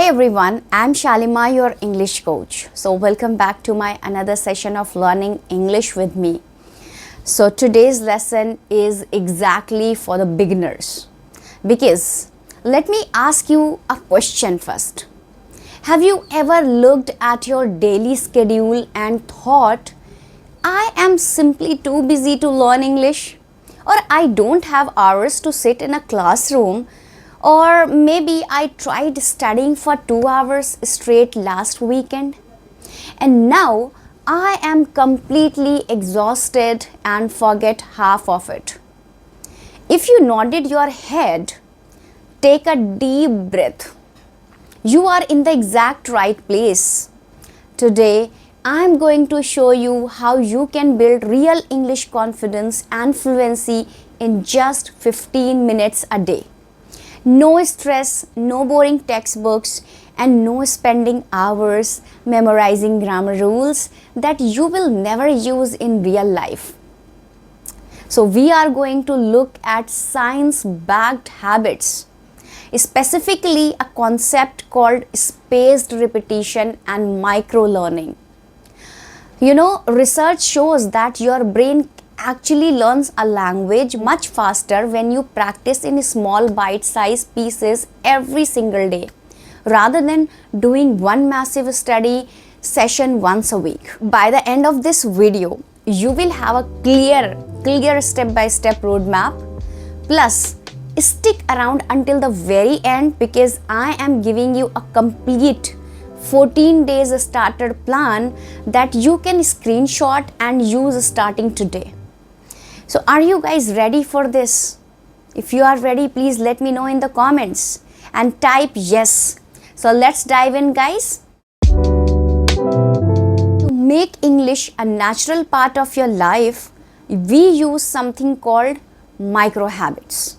everyone, I'm Shalima, your English coach. So welcome back to my another session of learning English with me. So today's lesson is exactly for the beginners, because let me ask you a question first. Have you ever looked at your daily schedule and thought, I am simply too busy to learn English, or I don't have hours to sit in a classroom, or maybe I tried studying for 2 hours straight last weekend and now I am completely exhausted and forget half of it? If you nodded your head, take a deep breath. You are in the exact right place. Today, I am going to show you how you can build real English confidence and fluency in just 15 minutes a day. No stress, no boring textbooks, and no spending hours memorizing grammar rules that you will never use in real life. So we are going to look at science-backed habits, specifically a concept called spaced repetition and microlearning. You know, research shows that your brain actually learns a language much faster when you practice in small bite-sized pieces every single day, rather than doing one massive study session once a week. By the end of this video, you will have a clear step-by-step roadmap. Plus, stick around until the very end, because I am giving you a complete 14 days starter plan that you can screenshot and use starting today. So are you guys ready for this? If you are ready, please let me know in the comments and type yes. So let's dive in, guys. To make English a natural part of your life, we use something called micro habits.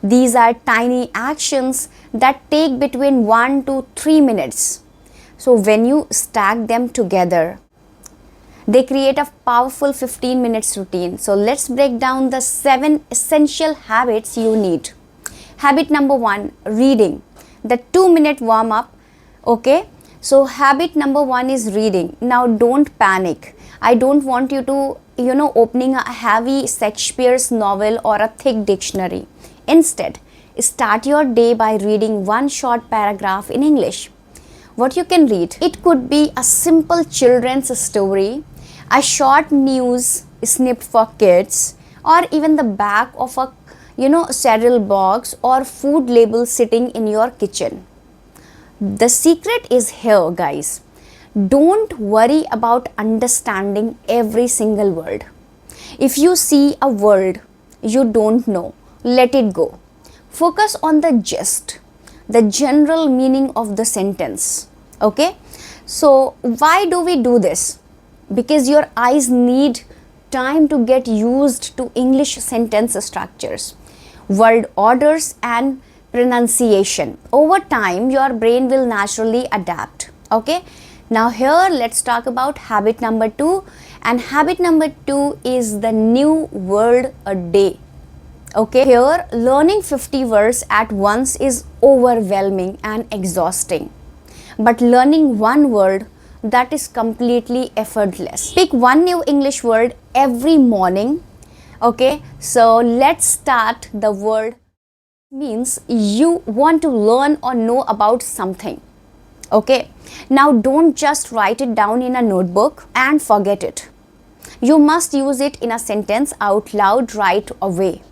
These are tiny actions that take between 1 to 3 minutes. So when you stack them together, they create a powerful 15 minutes routine. So let's break down the 7 essential habits you need. Habit number 1, reading. The 2-minute warm up. Okay. So habit number 1 is reading. Now don't panic. I don't want you to, opening a heavy Shakespeare's novel or a thick dictionary. Instead, start your day by reading one short paragraph in English. What you can read? It could be a simple children's story, a short news snippet for kids, or even the back of a cereal box or food label sitting in your kitchen. The secret is here, guys. Don't worry about understanding every single word. If you see a word you don't know, let it go. Focus on the gist, the general meaning of the sentence. Okay? So why do we do this? Because your eyes need time to get used to English sentence structures, word orders, and pronunciation. Over time, your brain will naturally adapt. Okay? Now here, let's talk about habit number 2. And habit number 2 is the new word a day. Okay? Here, learning 50 words at once is overwhelming and exhausting. But learning one word, that is completely effortless. Pick one new English word every morning. Okay, so let's start. The word means you want to learn or know about something. Okay, now don't just write it down in a notebook and forget it. You must use it in a sentence out loud right away.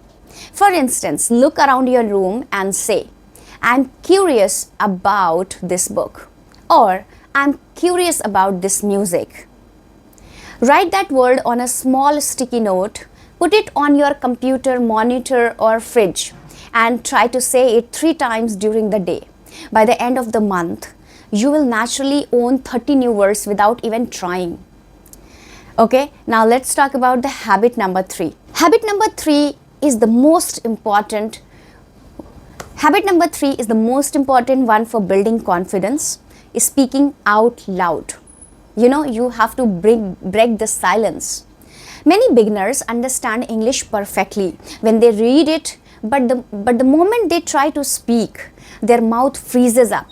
For instance, look around your room and say, I'm curious about this book, or I'm curious about this music. Write that word on a small sticky note, put it on your computer, monitor, or fridge, and try to say it 3 times during the day. By the end of the month, you will naturally own 30 new words without even trying. Okay, now let's talk about the habit number 3. Habit number 3 is the most important. Habit number 3 is the most important one for building confidence. Speaking out loud. You have to break the silence. Many beginners understand English perfectly when they read it, but the moment they try to speak, their mouth freezes up.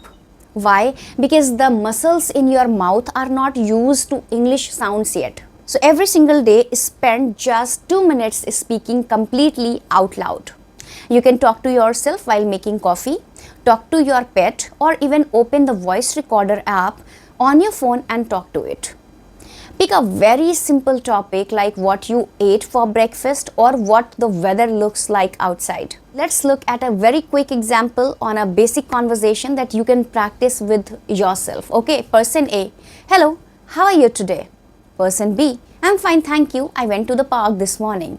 Why? Because the muscles in your mouth are not used to English sounds yet. So every single day spend just 2 minutes speaking completely out loud. You can talk to yourself while making coffee, talk to your pet, or even open the voice recorder app on your phone and talk to it. Pick a very simple topic like what you ate for breakfast or what the weather looks like outside. Let's look at a very quick example on a basic conversation that you can practice with yourself. Okay, person A, hello, how are you today? Person B, I'm fine, thank you. I went to the park this morning.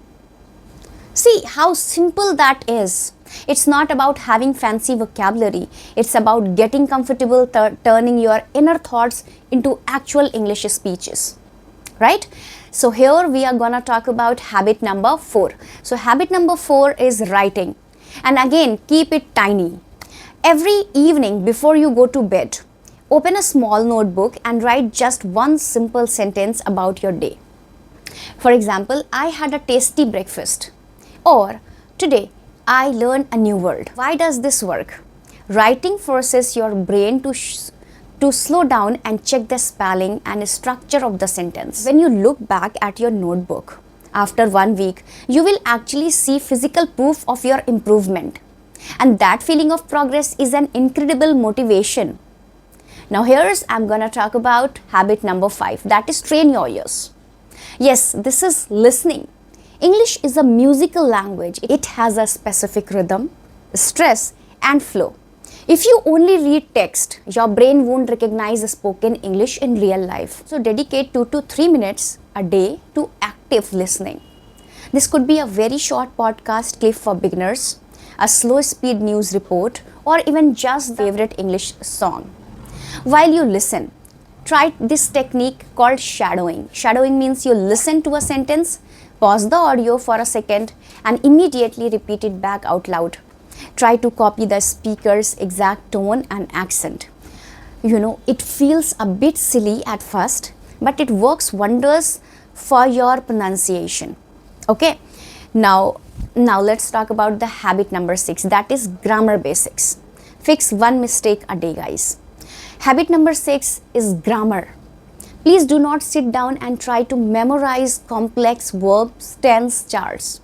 See how simple that is. It's not about having fancy vocabulary. It's about getting comfortable turning your inner thoughts into actual English speeches. Right? So here we are gonna talk about habit number 4. So habit number 4 is writing. And again, keep it tiny. Every evening before you go to bed, open a small notebook and write just one simple sentence about your day. For example, I had a tasty breakfast. Or, today, I learned a new word. Why does this work? Writing forces your brain to slow down and check the spelling and structure of the sentence. When you look back at your notebook after 1 week, you will actually see physical proof of your improvement. And that feeling of progress is an incredible motivation. Now I'm gonna talk about habit number 5, that is train your ears. Yes, this is listening. English is a musical language. It has a specific rhythm, stress, and flow. If you only read text, your brain won't recognize spoken English in real life. So dedicate 2 to 3 minutes a day to active listening. This could be a very short podcast clip for beginners, a slow speed news report, or even just favorite English song. While you listen, try this technique called shadowing. Shadowing means you listen to a sentence, pause the audio for a second, and immediately repeat it back out loud. Try to copy the speaker's exact tone and accent. It feels a bit silly at first, but it works wonders for your pronunciation. Okay, now let's talk about the habit number 6, that is grammar basics. Fix one mistake a day, guys. Habit number 6 is grammar. Please do not sit down and try to memorize complex verbs, tense charts.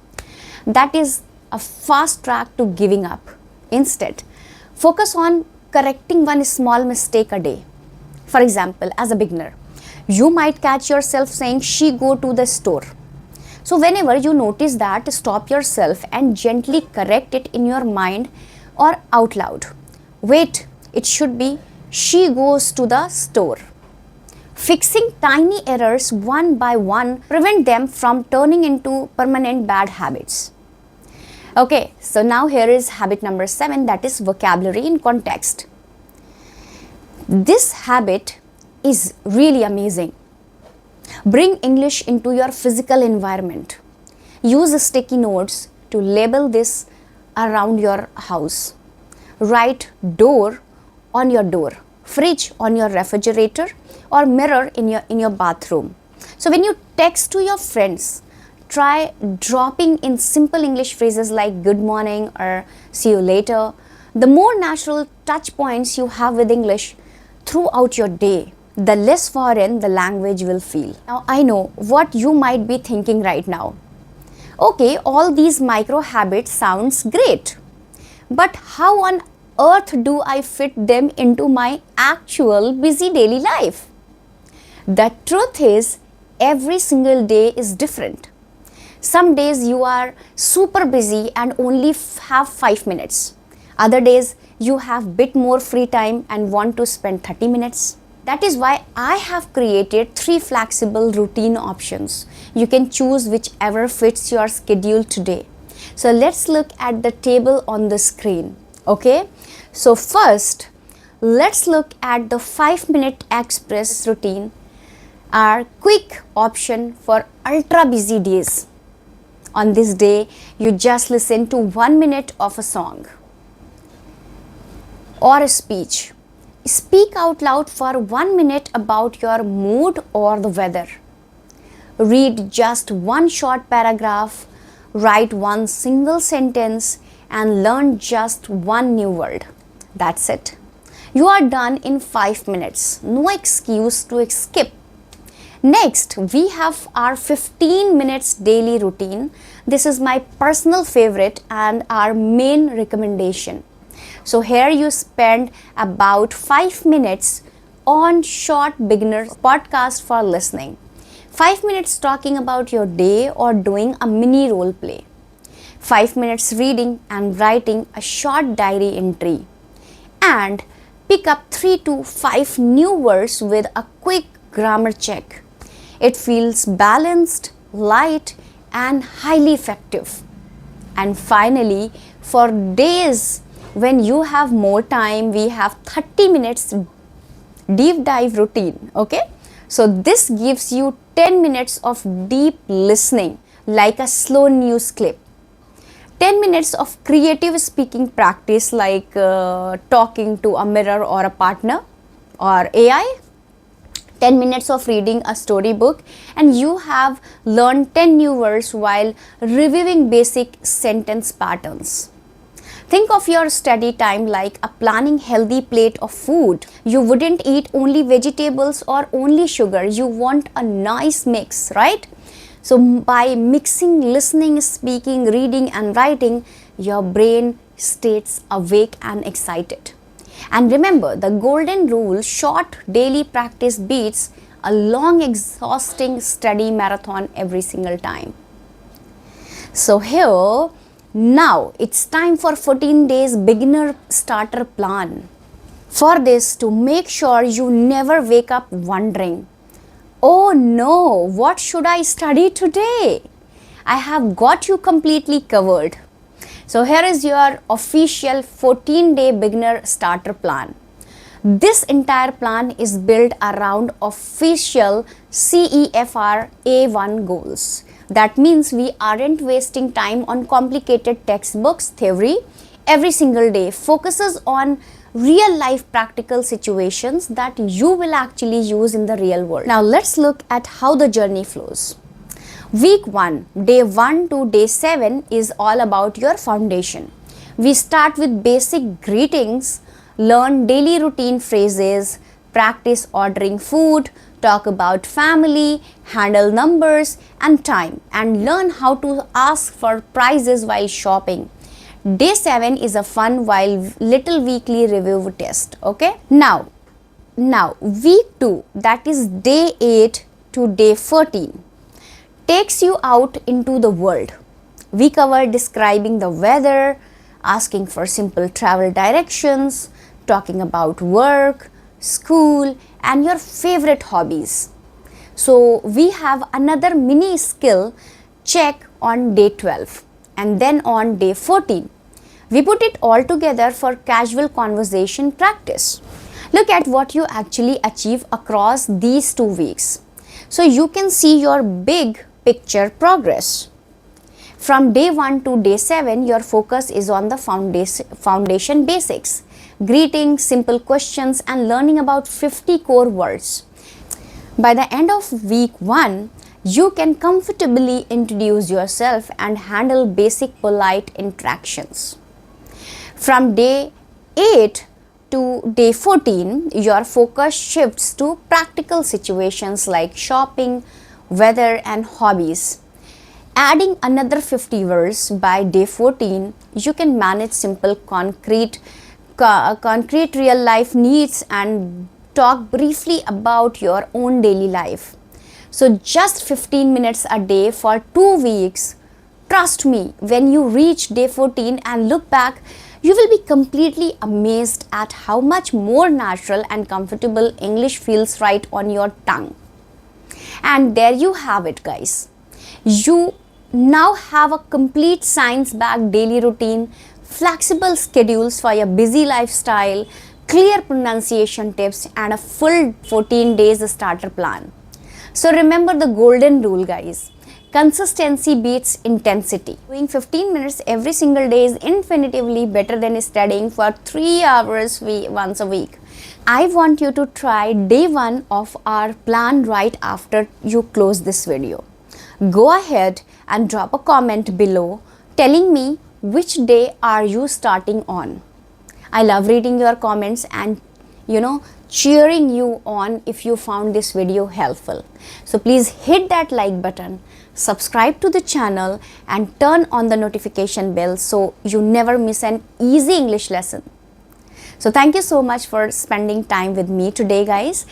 That is a fast track to giving up. Instead, focus on correcting one small mistake a day. For example, as a beginner, you might catch yourself saying she go to the store. So whenever you notice that, stop yourself and gently correct it in your mind or out loud. Wait, it should be she goes to the store. Fixing tiny errors one by one prevent them from turning into permanent bad habits. Okay, so now here is habit number 7, that is vocabulary in context. This habit is really amazing. Bring English into your physical environment. Use sticky notes to label this around your house. Write door on your door, fridge on your refrigerator, or mirror in your bathroom. So when you text to your friends, try dropping in simple English phrases like good morning or see you later. The more natural touch points you have with English throughout your day, the less foreign the language will feel. Now I know what you might be thinking right now. Okay, all these micro habits sounds great, but how on earth do I fit them into my actual busy daily life? The truth is, every single day is different. Some days you are super busy and only have 5 minutes. Other days you have bit more free time and want to spend 30 minutes. That is why I have created 3 flexible routine options. You can choose whichever fits your schedule today. So let's look at the table on the screen. Okay, so first let's look at the 5-minute express routine, our quick option for ultra busy days. On this day, you just listen to 1 minute of a song or a speech. Speak out loud for 1 minute about your mood or the weather. Read just one short paragraph, write one single sentence, and learn just one new word. That's it. You are done in 5 minutes. No excuse to skip. Next, we have our 15 minutes daily routine. This is my personal favorite and our main recommendation. So here you spend about 5 minutes on short beginner podcast for listening. 5 minutes talking about your day or doing a mini role play. 5 minutes reading and writing a short diary entry. And pick up 3 to 5 new words with a quick grammar check. It feels balanced, light, and highly effective. And finally, for days when you have more time, we have 30 minutes deep dive routine. Okay, so this gives you 10 minutes of deep listening like a slow news clip. 10 minutes of creative speaking practice like talking to a mirror or a partner or AI. 10 minutes of reading a storybook, and you have learned 10 new words while reviewing basic sentence patterns. Think of your study time like a planning healthy plate of food. You wouldn't eat only vegetables or only sugar. You want a nice mix, right? So by mixing listening, speaking, reading and writing, your brain stays awake and excited. And remember, the golden rule, short daily practice beats a long exhausting study marathon every single time. So here, now it's time for 14 days beginner starter plan. For this, to make sure you never wake up wondering, oh no, what should I study today? I have got you completely covered. So here is your official 14-day beginner starter plan. This entire plan is built around official CEFR A1 goals. That means we aren't wasting time on complicated textbooks theory. Every single day focuses on real life practical situations that you will actually use in the real world. Now let's look at how the journey flows. Week 1, day 1 to day 7 is all about your foundation. We start with basic greetings, learn daily routine phrases, practice ordering food, talk about family, handle numbers and time, and learn how to ask for prices while shopping. Day 7 is a fun while little weekly review test. Okay. Now week 2, that is day 8 to day 14. Takes you out into the world. We cover describing the weather, asking for simple travel directions, talking about work, school, and your favorite hobbies. So we have another mini skill check on day 12, and then on day 14. We put it all together for casual conversation practice. Look at what you actually achieve across these 2 weeks. So you can see your big picture progress. From day 1 to day 7, your focus is on the foundation basics, greetings, simple questions, and learning about 50 core words. By the end of week 1, you can comfortably introduce yourself and handle basic polite interactions. From day 8 to day 14, your focus shifts to practical situations like shopping, weather and hobbies. Adding another 50 words by day 14, you can manage simple concrete real life needs and talk briefly about your own daily life. So just 15 minutes a day for 2 weeks. Trust me, when you reach day 14 and look back, you will be completely amazed at how much more natural and comfortable English feels right on your tongue. And there you have it, guys. You now have a complete science-backed daily routine, flexible schedules for your busy lifestyle, clear pronunciation tips, and a full 14 days starter plan. So remember the golden rule, guys. Consistency beats intensity. Doing 15 minutes every single day is infinitively better than studying for 3 hours once a week. I want you to try day 1 of our plan right after you close this video. Go ahead and drop a comment below telling me which day are you starting on. I love reading your comments and cheering you on if you found this video helpful. So please hit that like button, subscribe to the channel and turn on the notification bell so you never miss an easy English lesson. So thank you so much for spending time with me today, guys.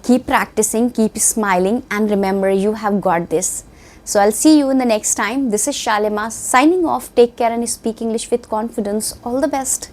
Keep practicing, keep smiling, and remember, you have got this. So I'll see you in the next time. This is Shalima signing off. Take care and speak English with confidence. All the best.